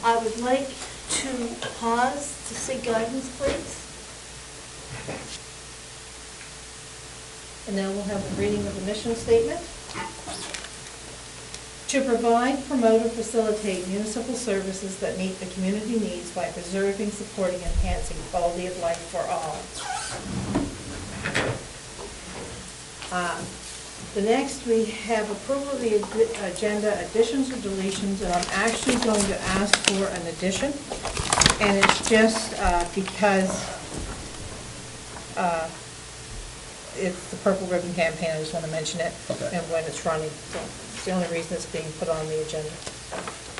I would like to pause to seek guidance, please. And now we'll have a reading of the mission statement. To provide, promote, or facilitate municipal services that meet the community needs by preserving, supporting, and enhancing quality of life for all. The next, we have approval of the agenda, additions or deletions, and I'm actually going to ask for an addition. And it's just because it's the Purple Ribbon Campaign. I just want to mention it. Okay. And when it's running. So it's the only reason it's being put on the agenda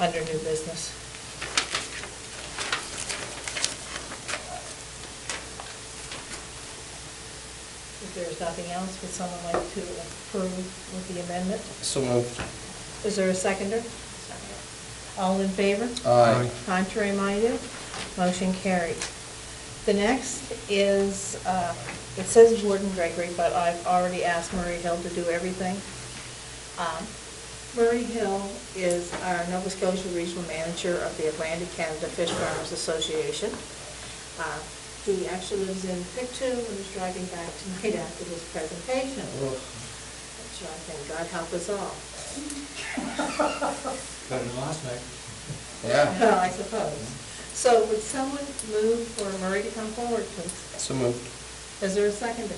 under new business. If there's nothing else, would someone like to approve with the amendment? So moved. Is there a seconder? All in favor? Aye. Contrary minded? Motion carried. The next is, it says Warden Gregory, but I've already asked Murray Hill to do everything. Murray Hill is our Nova Scotia Regional Manager of the Atlantic Canada Fish Farmers Association. He actually lives in Pictou and is driving back tonight after this presentation. Which I think God help us all. Better than last night. Yeah. Well, I suppose. So would someone move for Murray to come forward, please? So moved. Is there a second?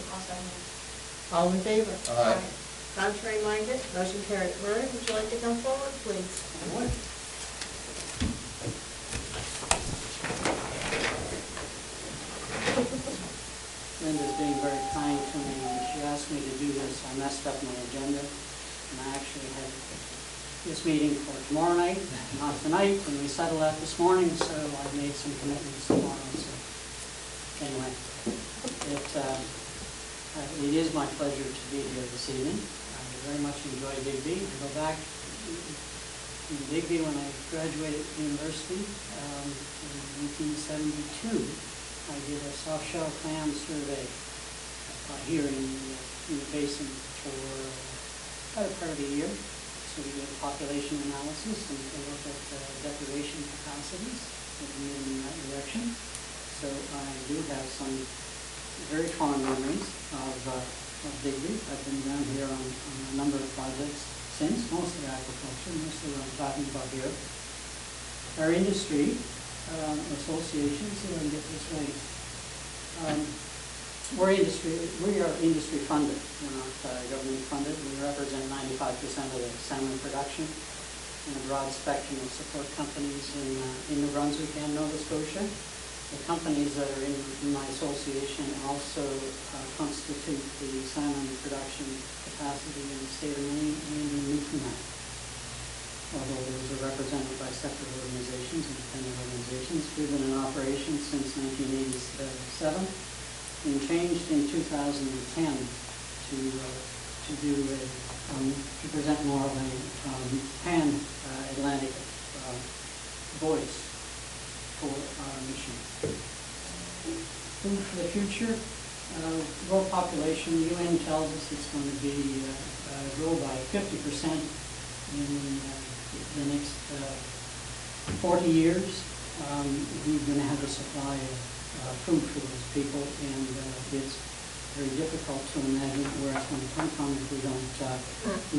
All in favor? Aye. Contrary minded? Motion carried. Murray, would you like to come forward, please? I would. Linda's being very kind to me. When she asked me to do this, I messed up my agenda. And I actually had this meeting for tomorrow night, not tonight, and we settled that this morning, so I've made some commitments tomorrow. So anyway, it is my pleasure to be here this evening. I very much enjoy Digby. I go back to Digby when I graduated university in 1972. I did a soft shell clam survey here in the basin for about a part of a year. So we did a population analysis and we looked at deprivation capacities that move in that direction. So I do have some very fond memories of Digby. I've been down here on a number of projects since, mostly agriculture, mostly what I'm talking about here. Our industry association, so I can get this right. We are industry funded. We're not government funded. We represent 95% of the salmon production and a broad spectrum of support companies in New Brunswick and Nova Scotia. The companies that are in my association also constitute the salmon production capacity in the state of Maine and in Newfoundland. Although those are represented by separate organizations, independent organizations. We've been in operation since 1987 and changed in 2010 to present more of a pan-Atlantic voice for our mission. Food for the future, world population, the UN tells us it's going to be grow by 50% in the next 40 years. We're going to have a supply of food for those people, and it's very difficult to imagine where it's going to come from if we don't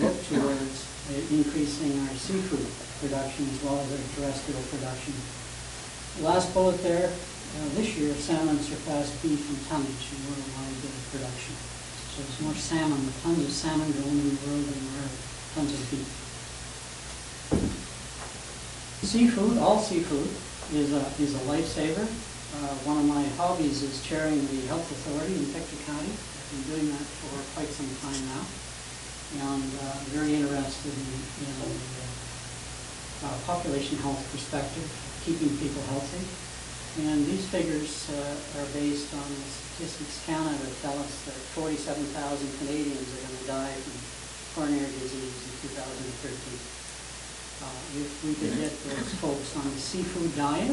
look towards increasing our seafood production as well as our terrestrial production. The last bullet there, this year salmon surpassed beef in tonnage in worldwide production. So there's more salmon, tons of salmon grown in the world than there are tons of beef. Seafood, all seafood, is a lifesaver. One of my hobbies is chairing the health authority in Pictou County. I've been doing that for quite some time now, and very interested in the population health perspective, keeping people healthy. And these figures are based on the Statistics Canada that tell us that 47,000 Canadians are going to die from coronary disease in 2013. If we could get those folks on a seafood diet,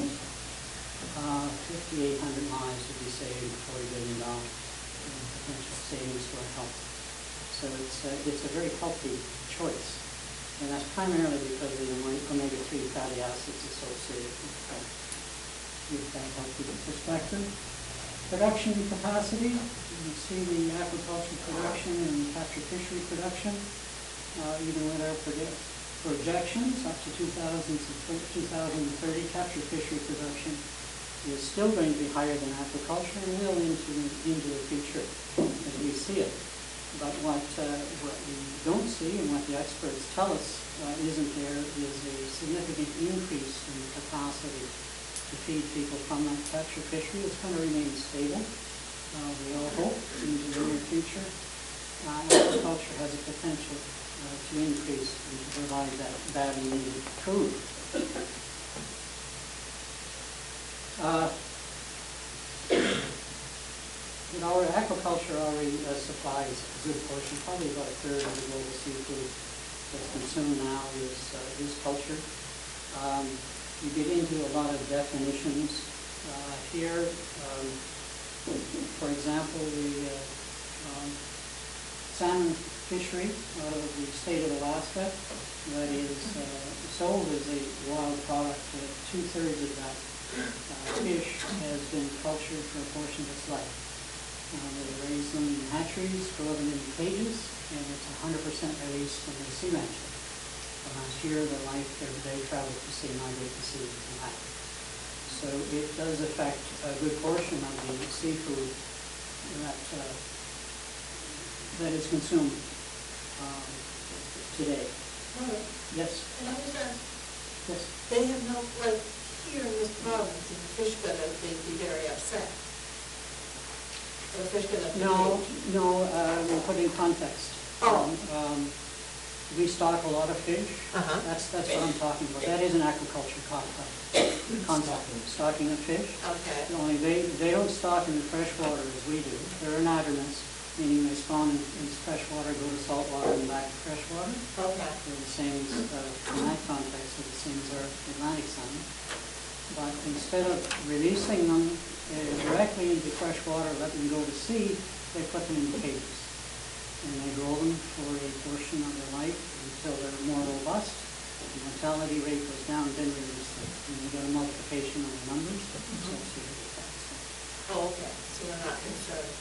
5,800 lives would be saved, $40 billion in potential savings to our health. So it's a very healthy choice, and that's primarily because of the omega-3 fatty acids associated with that healthy perspective. Production capacity, you can see the aquaculture production and capture fishery production, even with our projections up to 2030, capture fishery production is still going to be higher than aquaculture and will into the future as we see it. But what we don't see and what the experts tell us isn't there is a significant increase in the capacity to feed people from that capture fishery. It's going to remain stable, we all hope, into the near future. Aquaculture has a potential to increase and to provide that badly needed food. Our aquaculture already supplies a good portion, probably about a third of the global seafood that's consumed now is cultured. You get into a lot of definitions here. For example, the salmon fishery out of the state of Alaska that is sold as a wild product. 2/3 of that fish has been cultured for a portion of its life. They raise them in hatcheries, grow them in cages, and it's 100% released when they sea ranch them. Last year, they travel to sea, migrate to sea, and come back. So it does affect a good portion of the seafood that is consumed today. Mother, Yes? can I just ask, Yes. they have no, like, here in this province, in the fish gonna be very upset. The fish gonna be No, huge. no, we'll put in context. Oh. We stock a lot of fish. Uh-huh. That's what I'm talking about. That is an aquaculture concept, stocking of fish. Okay. Only they don't stock in the fresh water as we do. They're anadromous, meaning they spawn in fresh water, go to salt water, and back to fresh water. Okay. They're the same as, in that context, they're the same as our Atlantic salmon. But instead of releasing them directly into fresh water, let them go to sea, they put them in cages. And they grow them for a portion of their life until they're more robust. The mortality rate goes down, then release them. And you get a multiplication of the numbers associated with that. Oh, okay, so we're not concerned.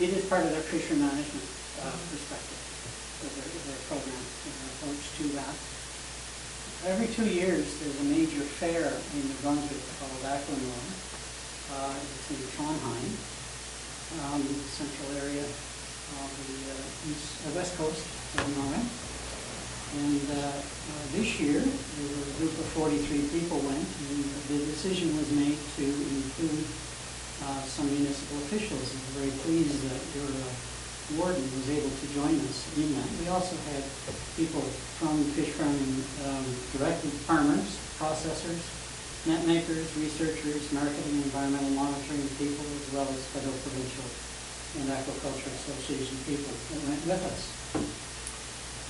It is part of their fishery management perspective, their program, their approach to that. Every 2 years, there's a major fair in New Brunswick called Aquanor. It's in Trondheim, central area of the west coast of Norway. And this year, there were a group of 43 people went, and the decision was made to include some municipal officials. And we're very pleased that your warden was able to join us in that. We also had people from fish farming directly, farmers, processors, net makers, researchers, marketing, environmental monitoring people, as well as federal, provincial, and aquaculture association people that went with us.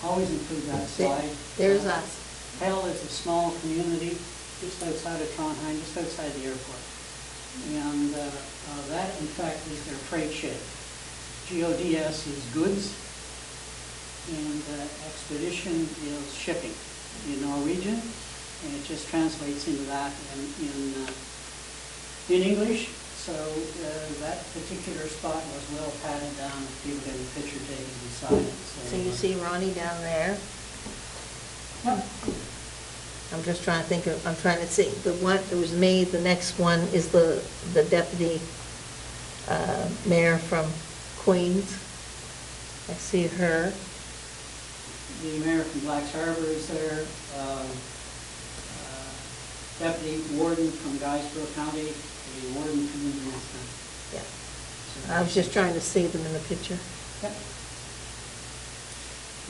Always include that slide. There's us. Hell is a small community just outside of Trondheim, just outside the airport. And that, in fact, is their freight shed. GODS is goods, and expedition is shipping in Norwegian, and it just translates into that in English. So that particular spot was well padded down with people getting picture taken beside it. So you see Ronnie down there? Yep. I'm just trying to think of, I'm trying to see, the one that was made, the next one is the deputy mayor from Queens. I see her. The mayor from Blacks Harbor is there. Deputy warden from Guysborough County, the warden from Indiana. Yeah. I was just trying to see them in the picture. Yep.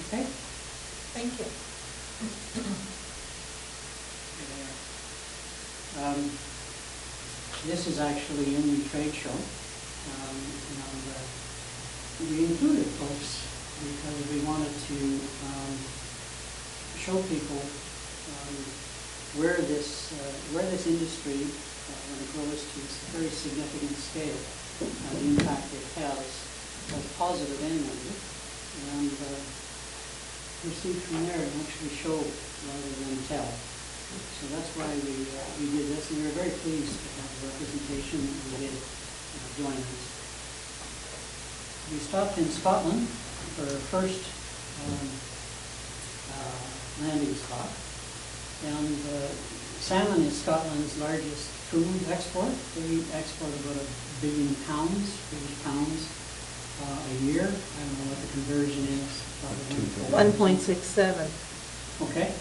Okay. Thank you. This is actually in the trade show. We included folks because we wanted to show people where this industry, when it grows to a very significant scale, the impact it has, both positive and negative. And proceed from there and actually show rather than tell. So that's why we did this, and we were very pleased to have the representation that we did join us. We stopped in Scotland for our first landing spot, and salmon is Scotland's largest food export. They export about 1 billion pounds, British pounds, a year. I don't know what the conversion is. 1.67 Okay.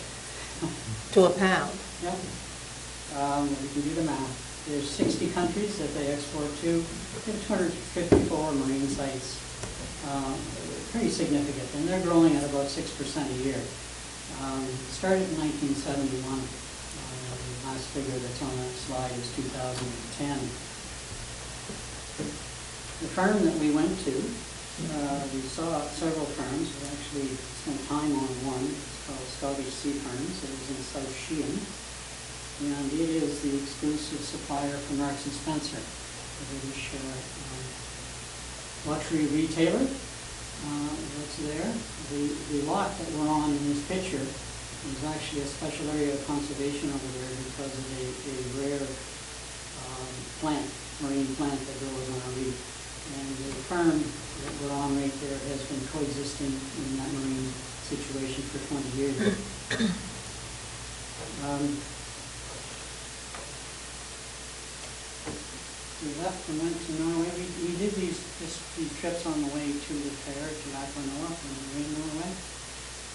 to a pound. Yeah. We can do the math. There's 60 countries that they export to. They have 254 marine sites. Pretty significant, and they're growing at about 6% a year. Started in 1971. The last figure that's on that slide is 2010. The farm that we went to, we saw several farms. We actually spent time on one. It's called Scottish Sea Farms. It was in South Sheehan. And it is the exclusive supplier for Marks and Spencer, a British luxury retailer. That's there. The lot that we're on in this picture is actually a special area of conservation over there because of a rare plant, marine plant that grows on a reef. And the farm that we're on right there has been coexisting in that marine situation for 20 years. We left and went to Norway. We did these trips on the way to the fair to Aquanoa when we were in Norway.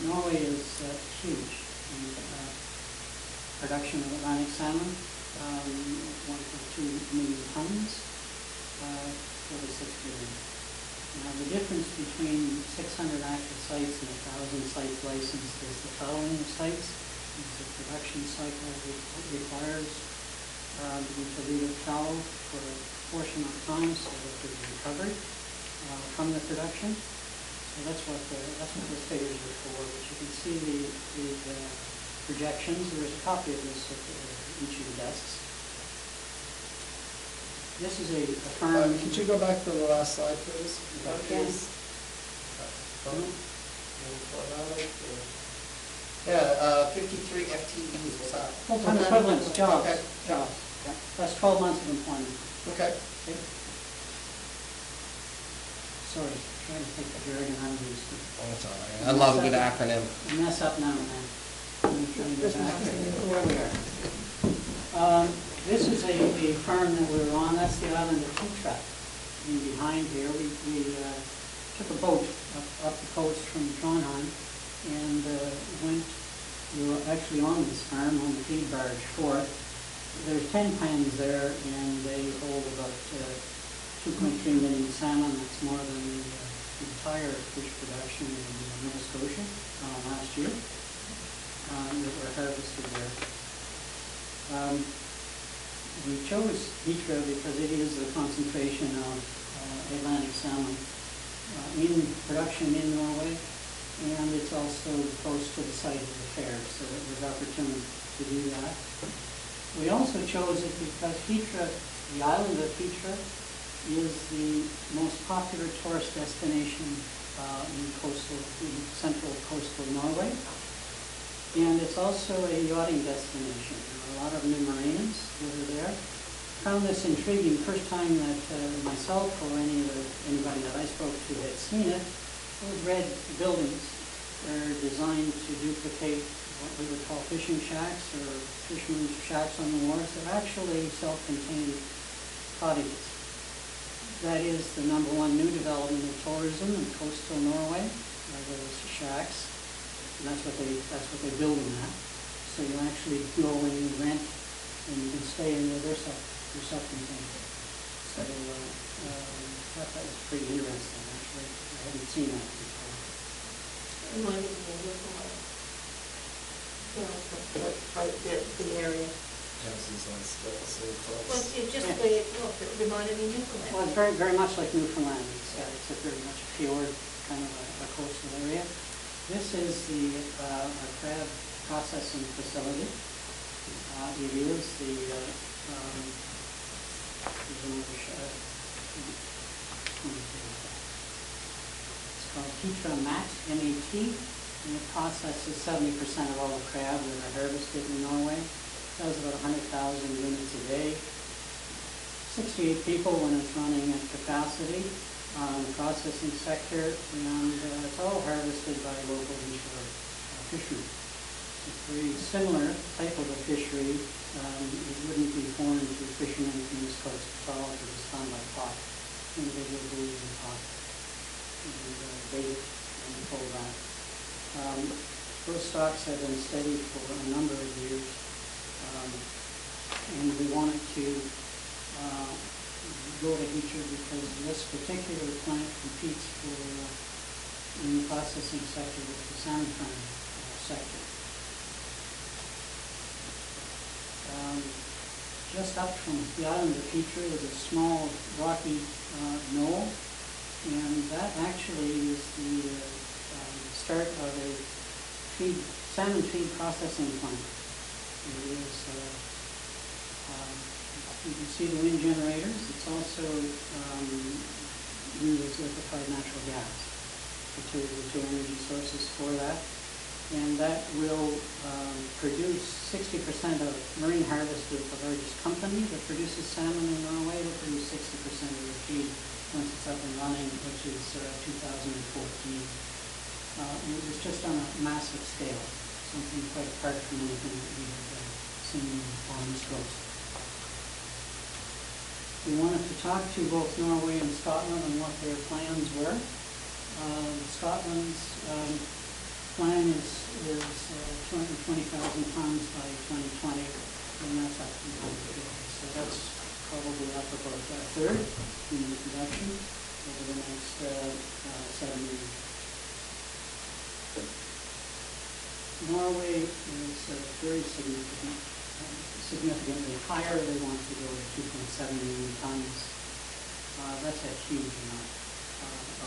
Norway is huge in production of Atlantic salmon, 1.2 million tons, 46 billion. Now the difference between 600 active sites and 1,000 sites licensed is the following of sites. The production cycle requires to leave it fallow for a portion of time so that there's recovery from the production. So that's what those figures are for. But you can see the projections. There's a copy of this at each of the desks. This is a farm. Could you go back to the last slide, please? Okay. Yeah, 53 FTEs, what's that? Full-time equivalents, jobs. Okay. Jobs. Yeah. That's 12 months of employment. Okay. Okay. Sorry, trying to take the jargon out of these. Oh, that's all right. I love a good acronym. I mess up now and then. I'm trying to get back to where we are. This is a farm that we were on. That's the island of Hitra. And behind here, we took a boat up the coast from Trondheim and we were actually on this farm on the feed barge for it. There's 10 pens there, and they hold about 2.3 million salmon. That's more than the entire fish production in Nova Scotia last year that were harvested there. We chose Hitra because it is the concentration of Atlantic salmon in production in Norway, and it's also close to the site of the fair, so it was opportune to do that. We also chose it because Hitra, the island of Hitra, is the most popular tourist destination in central coastal Norway. And it's also a yachting destination. There are a lot of new Marines that are there. Found this intriguing. First time that myself or anybody that I spoke to had seen it. Those red buildings are designed to duplicate what we would call fishing shacks or fishermen's shacks on the wharves. They're actually self-contained cottages. That is the #1 new development of tourism in coastal Norway, are those shacks. And that's what they build them at. So you actually go and you rent and you can stay in there. They're self-contained. So I thought that was pretty interesting, actually. I hadn't seen that before. Reminded me of the area. Well, it just the way it looked, it reminded me of Newfoundland. Well, it's very, very much like Newfoundland. It's a very much a fjord, kind of a coastal area. This is the crab processing facility. It is the it's called Hitra MAT, M-A-T. and it processes 70% of all the crab that are harvested in Norway. It does about 100,000 units a day. 68 people when it's running at capacity in the processing sector, and it's all harvested by local inshore fishermen. It's a very similar type of a fishery. It wouldn't be foreign to fishermen from this coast at all, because it's done by pot, individual buoys and pot, and bait and pull back. Those stocks have been steady for a number of years, and we wanted to go to feature because this particular plant competes for in the processing sector with the salmon farming sector. Just up from the island of Feature is a small rocky knoll, and that actually is the start of a salmon feed processing plant. It is, you can see the wind generators. It's also uses liquefied natural gas, the two energy sources for that. And that will produce 60% of marine harvest is the largest company that produces salmon in Norway. Will produce 60% of the feed once it's up and running, which is 2014. And it was just on a massive scale, something quite apart from anything that we had seen on this coast. We wanted to talk to both Norway and Scotland on what their plans were. Scotland's plan is 220,000 tons by 2020, and that's up from 150. So that's probably up about a third in the production over the next 7 years. Norway is very significantly higher. They want to go to 2.7 million tons. That's a huge amount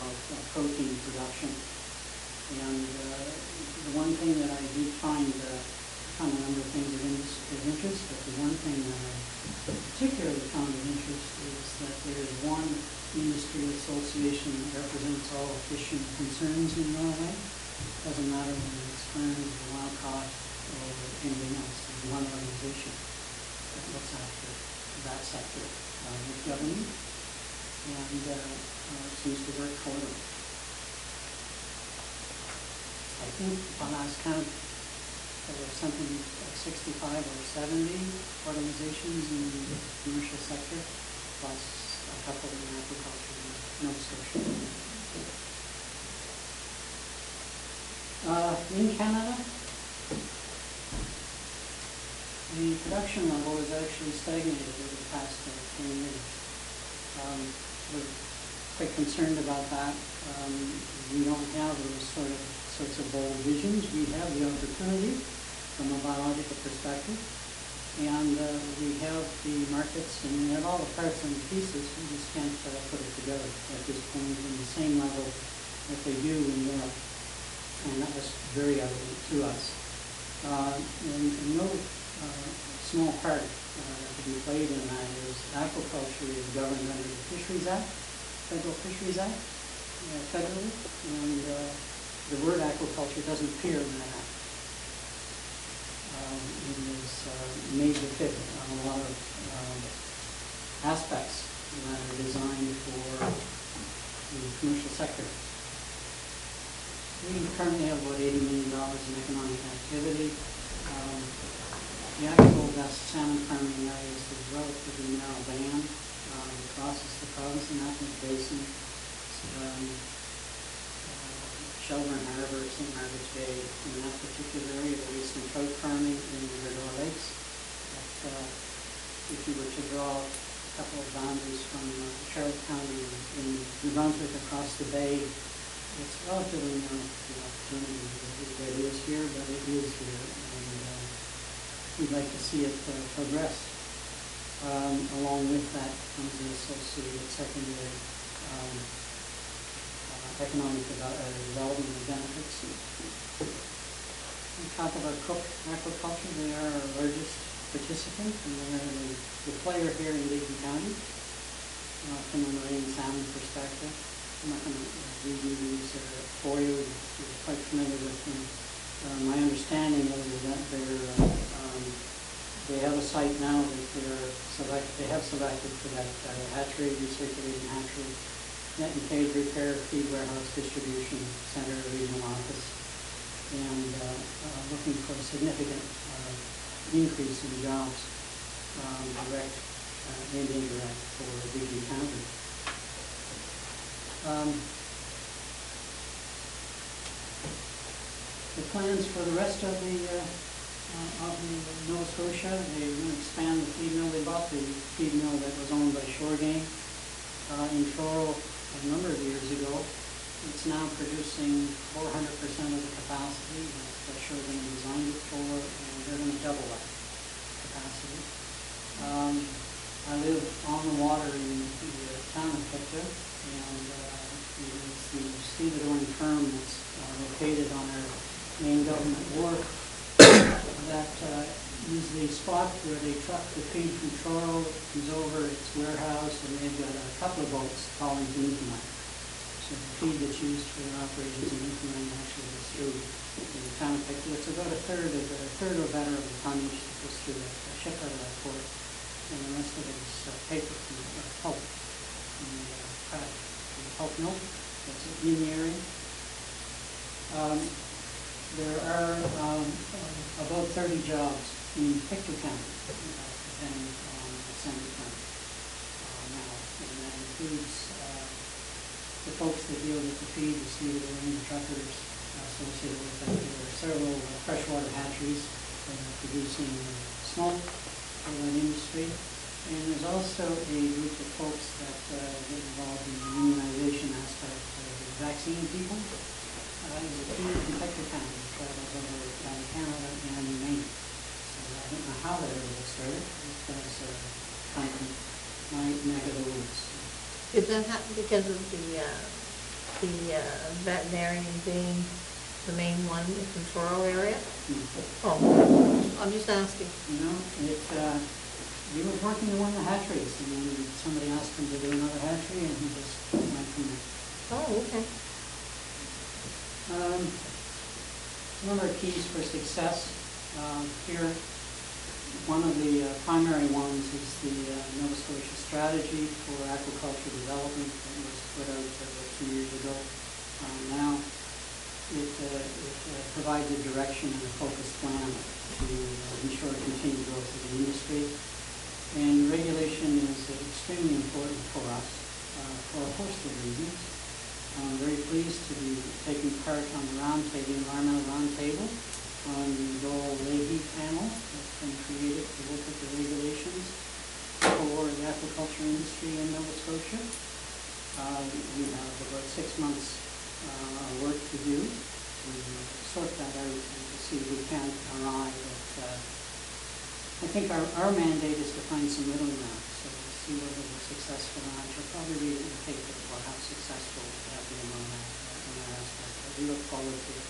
of protein production. And the one thing that I did find, found a number of things of interest, but the one thing that I particularly found of interest is that there is one industry association that represents all fishing concerns in Norway. Doesn't matter whether it's firms or wild caught or anything else. There's one organization that looks after that sector with government, and seems to work for them. I think on last count, there were something like 65 or 70 organizations in the commercial sector, plus a couple in agriculture in Nova Scotia. In Canada, the production level has actually stagnated over the past 10 years. We're quite concerned about that. We don't have those sorts of bold visions. We have the opportunity from a biological perspective, and we have the markets, and we have all the parts and pieces. We just can't put it together at this point in the same level that they do in Europe, and that was very evident to us. And no small part to be played in that is aquaculture is governed under the Fisheries Act, Federal Fisheries Act, federally, and the word aquaculture doesn't appear in that act. It is made to fit on a lot of aspects that are designed for the commercial sector. We currently have about $80 million in economic activity. The actual best salmon farming areas is relatively narrow band. It crosses the province in that basin. Shelburne Harbor, St. Margaret's Bay, in that particular area, there is some trout farming in the Verdor Lakes. But, if you were to draw a couple of boundaries from Charlotte County in New Brunswick across the bay, it's relatively narrow the opportunity that is here, but it is here, and we'd like to see it progress. Along with that comes the associated secondary economic development benefits. We talk about Cook Aquaculture. They are our largest participant, and they are the player here in Digby County from a marine salmon perspective. I'm not going to read these for you. quite familiar with them. My understanding is that they have a site now that they have selected for that hatchery, recirculating hatchery, net and cage repair, feed warehouse, distribution center, regional office, and looking for a significant increase in jobs, direct and indirect, for Digby County. The plans for the rest of the Nova Scotia, they were going to expand the feed mill. They bought the feed mill that was owned by Shore Game in Truro a number of years ago. It's now producing 400% of the capacity that Shore Game designed it for, and they're going to double that capacity. I live on the water in the town of Pictou, and it's the stevedoring firm that's located on our main government wharf that is the spot where they truck the feed from Truro, comes over its warehouse, and they've got a couple of boats calling to Newfoundland. So the feed that's used for their operations in Newfoundland actually goes through the town of Pictou. It's about a third or better of the tonnage that goes through that, shipped out of that port, and the rest of it is paper from pulp, from the pulp mill that's in the area. There are about 30 jobs in Pictou County, depending on Assembly County now, and that includes the folks that deal with the feed, the stevedoring, the truckers associated with that. There are several freshwater hatcheries producing smoke for that industry, and there's also a group of folks that get involved in the immunization aspect of the vaccine people. There's a team in Pictou County that travels over down Canada and Maine. So I don't know how that ever got started. It was kind of my neck of the woods. Did that happen because of the veterinarian being the main one in the Truro area? Mm-hmm. Oh, I'm just asking. You know, he was working in one of the hatcheries, and then somebody asked him to do another hatchery, and he just went from there. Oh, okay. Some other keys for success here. One of the primary ones is the Nova Scotia Strategy for Aquaculture Development that was put out 2 years ago. Now it provides a direction and a focused plan to ensure continued growth of the industry. And regulation is extremely important for us for a host of reasons. I'm very pleased to be taking part on the environmental roundtable on the Dole Leahy panel that's been created to look at the regulations for the aquaculture industry in Nova Scotia. We have about 6 months work to do to sort that out and to see if we can't arrive at, I think our mandate is to find some middle ground, so we'll see whether we're successful or not. You'll probably read it in the paper about how successful we have been on that aspect. But we look forward to it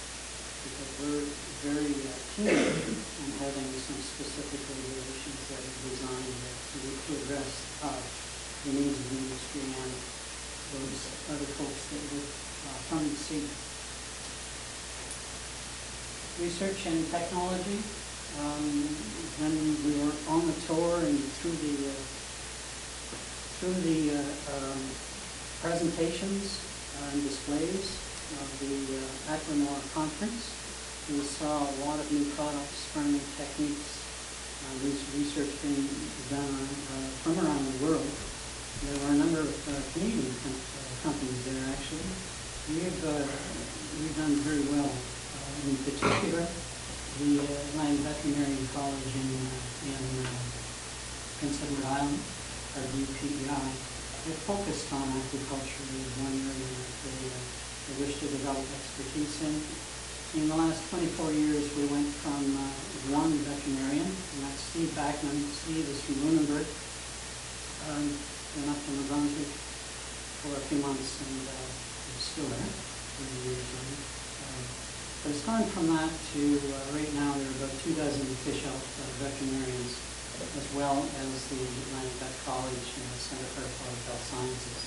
because we're very keen on having some specific regulations that are designed to address the needs of the industry and those other folks that live from the sea. Research and technology. When we were on the tour and through the presentations and displays of the Aquanor conference, we saw a lot of new products, farming techniques, research being done from around the world. There were a number of Canadian companies there actually. We've done very well. In particular, the Atlantic Veterinary College in Prince Edward Island, or UPEI, they're focused on agriculture as one area that they wish to develop expertise in. In the last 24 years, we went from one veterinarian, and that's Steve Backman. Steve is from Lunenburg. Went up to New Brunswick for a few months, and he's still there 30 years later. But it's gone from that to right now there are about 24 fish health veterinarians, as well as the Atlantic Vet College and the Center for Aquatic Health Sciences.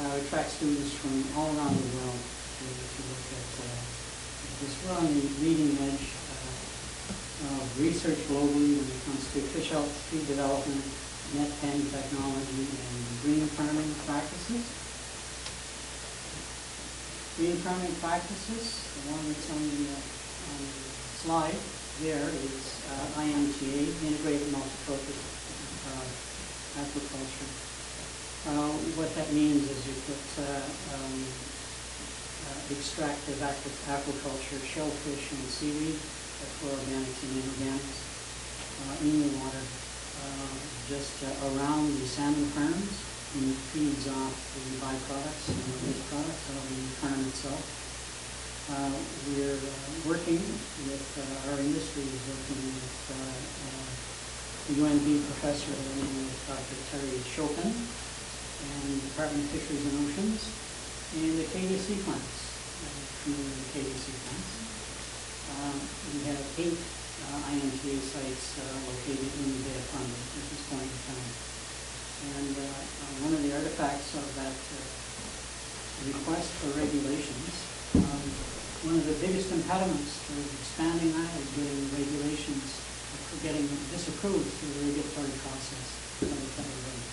We attract students from all around the world to look at Because we're on the leading edge of research globally when it comes to fish health, feed development, net pen technology, and green farming practices. Green farming practices, the one that's on the slide there is IMTA, Integrated Multi-Purpose Aquaculture. What that means is you put extractive aquaculture, shellfish and seaweed, for organics and inorganics, in the water, just around the salmon farms, and it feeds off the byproducts and the waste products of the farm itself. We're working with, our industry is working with the UNB professor along with Dr. Terry Chopin and the Department of Fisheries and Oceans and the KDC plants, familiar with the KDC plants. We have 8 IMTA sites located in the Bay of Fundy at this point in time. And one of the artifacts of that request for regulations, one of the biggest impediments to expanding that is getting regulations, for getting this approved through the regulatory process by the federal government,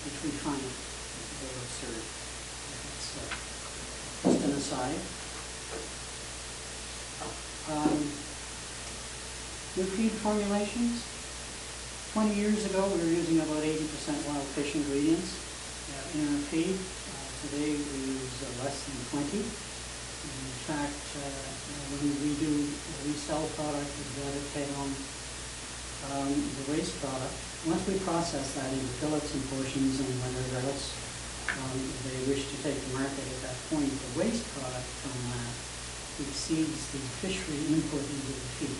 which we find very absurd. That's just an aside. New feed formulations. 20 years ago, we were using about 80% wild fish ingredients in our feed. Today, we use less than 20. In fact, when we sell product, we've got to take on the waste product. Once we process that into fillets and portions and whatever else they wish to take to market at that point, the waste product from that exceeds the fishery input into the feed.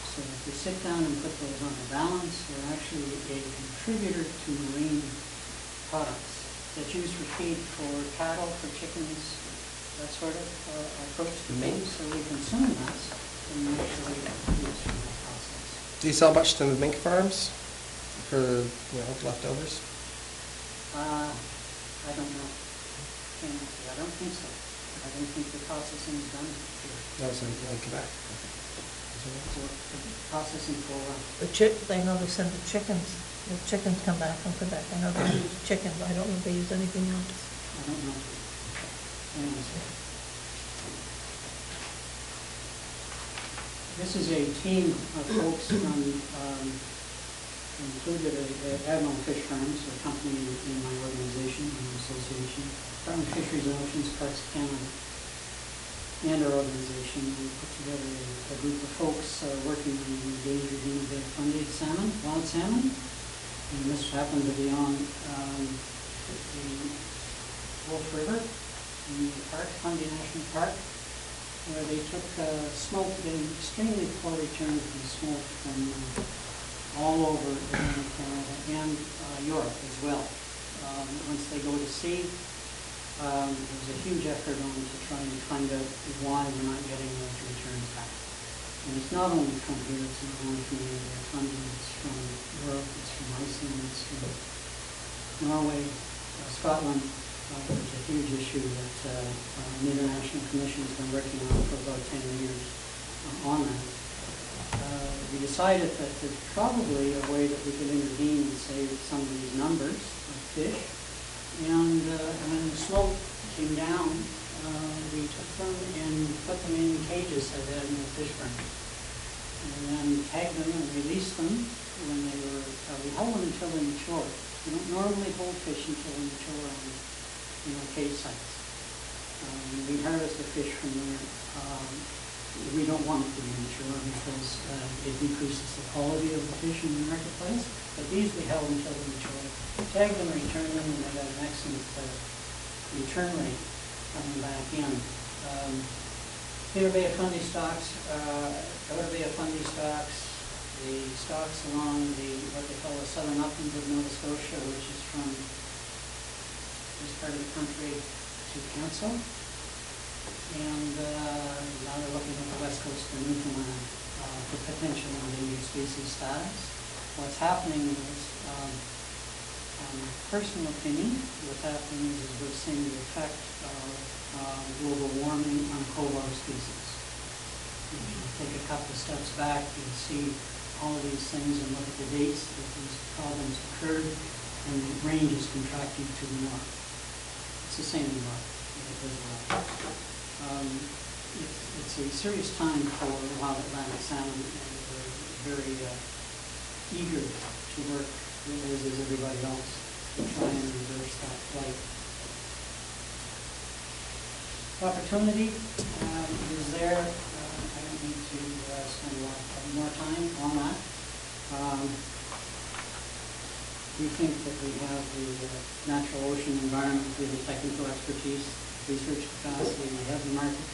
So if we sit down and put those on a balance, we're actually a contributor to marine products that's used for feed for cattle, for chickens, that sort of approach to feed. So we consume less and actually use from that process. Do you sell much to the mink farms for leftovers? I don't know. I don't think so. I don't think the processing is done here. No, it's in Quebec. Processing for They know they send the chickens come back from Quebec. I know they use chicken, but I don't know if they use anything else. I don't know. This is a team of folks from, included Admiral Fish Farms, a company in my organization, my association, Department of Fisheries and Oceans, Parks Canada, and our organization. We put together a group of folks working on the endangered Bay of Fundy salmon, wild salmon, and this happened to be on the Wolf River in the park, Fundy National Park, where they took smoke, getting extremely poor return from smoke from all over Canada and Europe as well. Once they go to sea, there's a huge effort on to try and find out why we're not getting those returns back. And it's not only from here, it's not only from the Bay of Fundy, it's from Europe, it's from Iceland, it's from Norway, Scotland. There's a huge issue that an international commission has been working on for about 10 years on that. We decided that there's probably a way that we could intervene and save some of these numbers of fish. And when the smoke came down, we took them and put them in cages at Admiral Fish Farm. And then tagged them and released them when they were, we hold them until they mature. We don't normally hold fish until they mature on cage sites. We harvest the fish from there. We don't want it to be mature because it decreases the quality of the fish in the marketplace. But these we held until they mature. Tag them, return them, and they got an excellent return rate coming back in. Clear Bay of Fundy stocks, Outer Bay of Fundy stocks, the stocks along what they call the southern uplands of Nova Scotia, which is from this part of the country to Council. And now they're looking at the west coast of Newfoundland for potential endangered species status. What's happening is, personal opinion, what's happening is we're seeing the effect of global species. If you take a couple of steps back, you'll see all of these things and look at the dates that these problems occurred, and the range is contracting to the north. It's the same in Europe as well. It's a serious time for wild Atlantic salmon, and we're very eager to work, as is everybody else, to try and reverse that plight. Opportunity is there. I don't need to spend a lot more time on that. We think that we have the natural ocean environment, we have the technical expertise, research capacity, we have the market.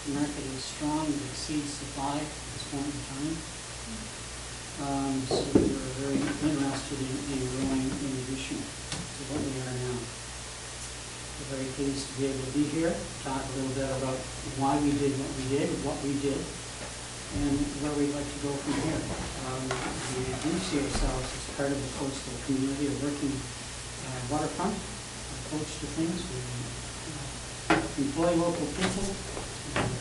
The market is strong, it exceeds supply at this point in time. So we're very interested in growing in addition to what we are now. We're very pleased to be able to be here, talk a little bit about why we did what we did, and where we'd like to go from here. We do see ourselves as part of the coastal community, a working waterfront approach to things. We employ local people,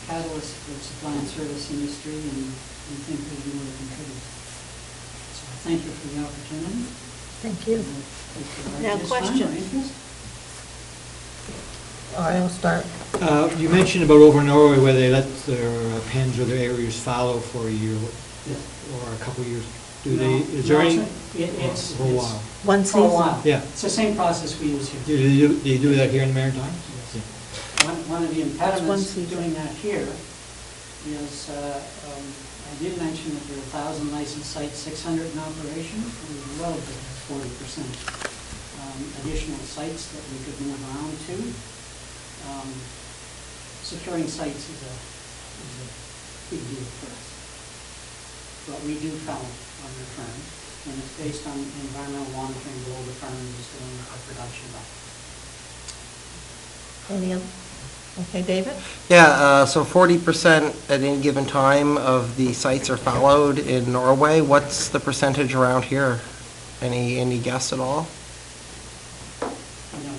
catalyst for the supply and service industry, and we think we do want to contribute. So thank you for the opportunity. Thank you. Now, questions? All right, I'll start. You mentioned about over Norway where they let their pens or their areas fallow for a year or a couple of years. Do they? Is there any? It's for a while. One for a season? while. Yeah. It's the same process we use here. Do they do that here in the Maritimes? Yes. One of the impediments to doing that here is, I did mention that there are 1,000 licensed sites, 600 in operation. We're well over 40%. Additional sites that we could move around to. Securing sites is a big deal for us. But we do follow on the firm, and it's based on environmental monitoring below the firm is doing our production level. Any other? Okay, David? Yeah, so 40% at any given time of the sites are fallowed in Norway. What's the percentage around here? Any guess at all? No.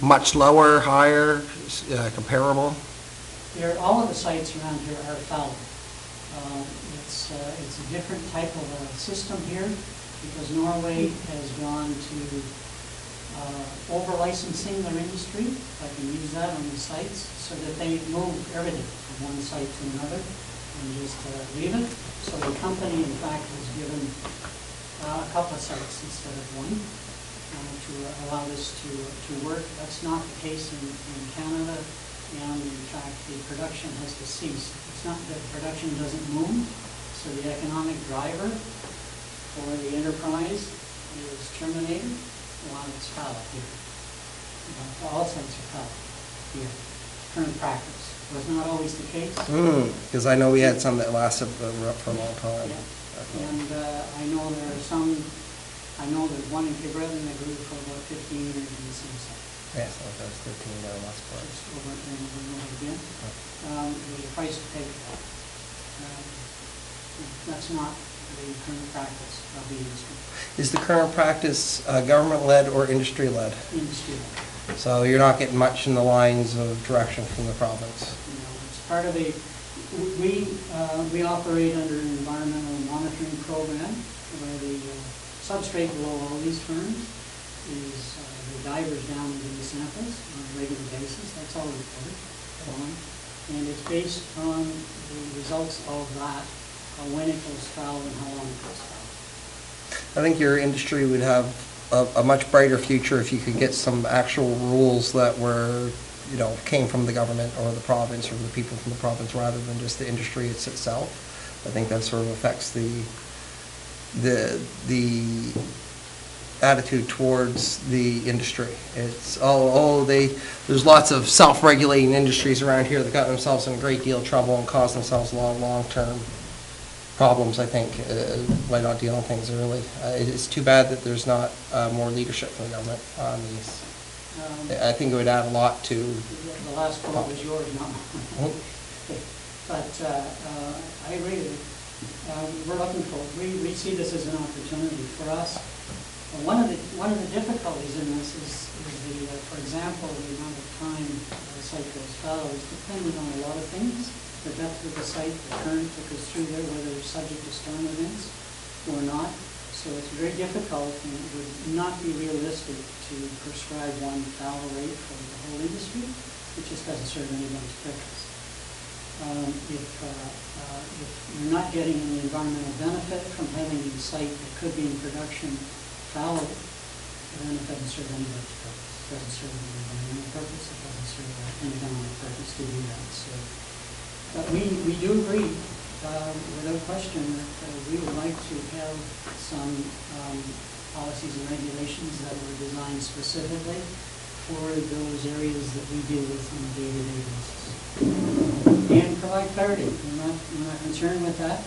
Much lower, higher, comparable? All of the sites around here are fallowed. It's a different type of a system here because Norway has gone to over-licensing their industry, if I can use that on the sites, so that they move everything from one site to another and just leave it. So the company, in fact, has given a couple of sites instead of one to allow this to work. That's not the case in Canada, and in fact, the production has to cease. It's not that production doesn't move, so the economic driver for the enterprise is terminated while it's fallow here. All sites are fallow here. Current practice was not always the case. Because I know we had some that lasted for a long time. Yeah. And I know there are some, I know there's one in Gibraltar that grew for about 15 years in the same site. Yes, that was 13 there last part. Just over and over again. There's a price to pay for that. That's not the current practice of the industry. Is the current practice government-led or industry-led? Industry. So you're not getting much in the lines of direction from the province? It's part of a, we operate under an environmental monitoring program where the substrate below all these firms is the divers down into the samples on a regular basis. That's all reported on. And it's based on the results of that, when it goes foul and how long it goes foul. I think your industry would have a much brighter future if you could get some actual rules that were, came from the government or the province or the people from the province rather than just the industry itself. I think that sort of affects the attitude towards the industry. It's there's lots of self-regulating industries around here that got themselves in a great deal of trouble and caused themselves long-term problems, I think, by not dealing things early. It's too bad that there's not more leadership from the government on these. I think it would add a lot to... The last quote was yours, not mine. But I agree with you. We're looking for, we see this as an opportunity for us. One of the difficulties in this is for example, the amount of time the site goes fallow is dependent on a lot of things. The depth of the site, the current that goes through there, whether they're subject to storm events or not. So it's very difficult, and it would not be realistic to prescribe one fallow rate for the whole industry. It just doesn't serve anyone's purpose. If you're not getting any environmental benefit from having a site that could be in production fallow, then it doesn't serve anybody's purpose. It doesn't serve an environmental purpose. It doesn't serve an economic purpose to do that. So, but we do agree, without question, that we would like to have some policies and regulations that were designed specifically for those areas that we deal with on a day-to-day basis. And provide clarity. We're not concerned with that.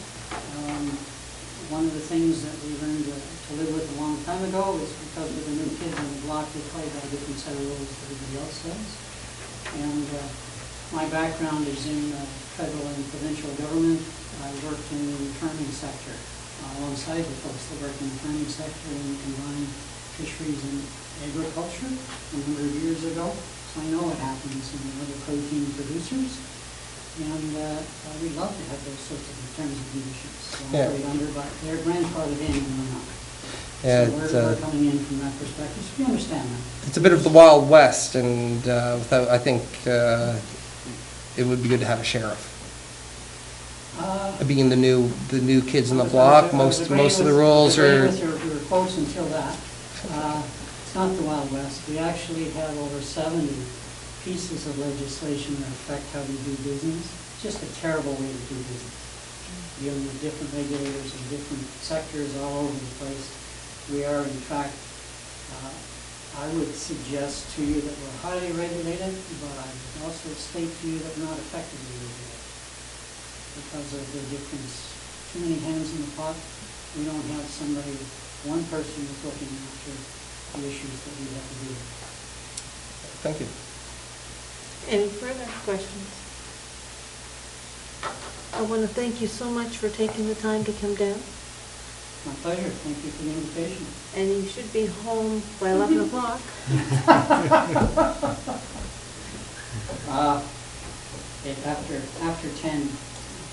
One of the things that we learned to live with a long time ago is because with the new kids on the block, they play by a different set of rules that everybody else does. And my background is in federal and provincial government. I worked in the farming sector alongside the folks that work in the farming sector and combined fisheries and agriculture a number of years ago. So I know what happens in the other protein producers. And we'd love to have those sorts of terms and conditions. So Yeah. operate under, but they're grandfathered in and we're not. Yeah, So we're coming in from that perspective, so we understand that. It's a bit of the Wild West, and without, I think it would be good to have a sheriff. Being the new kids on the block, most of the rules I are. was agreeing with your quotes until that. It's not the Wild West. We actually have over 70 pieces of legislation that affect how we do business. It's just a terrible way to do business. Dealing with different regulators and different sectors all over the place. We are, in fact, I would suggest to you that we're highly regulated, but I would also state to you that we're not effectively regulated. Because of the difference, too many hands in the pot. We don't have somebody, one person who's looking after the issues that we have to deal with. Thank you. Any further questions? I want to thank you so much for taking the time to come down. My pleasure. Thank you for the invitation. And you should be home by 11 o'clock. After 10,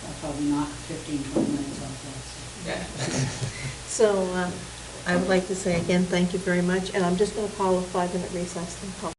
I'll probably knock 15, 20 minutes off that. So I would like to say again, thank you very much. And I'm just going to call a 5-minute recess and call.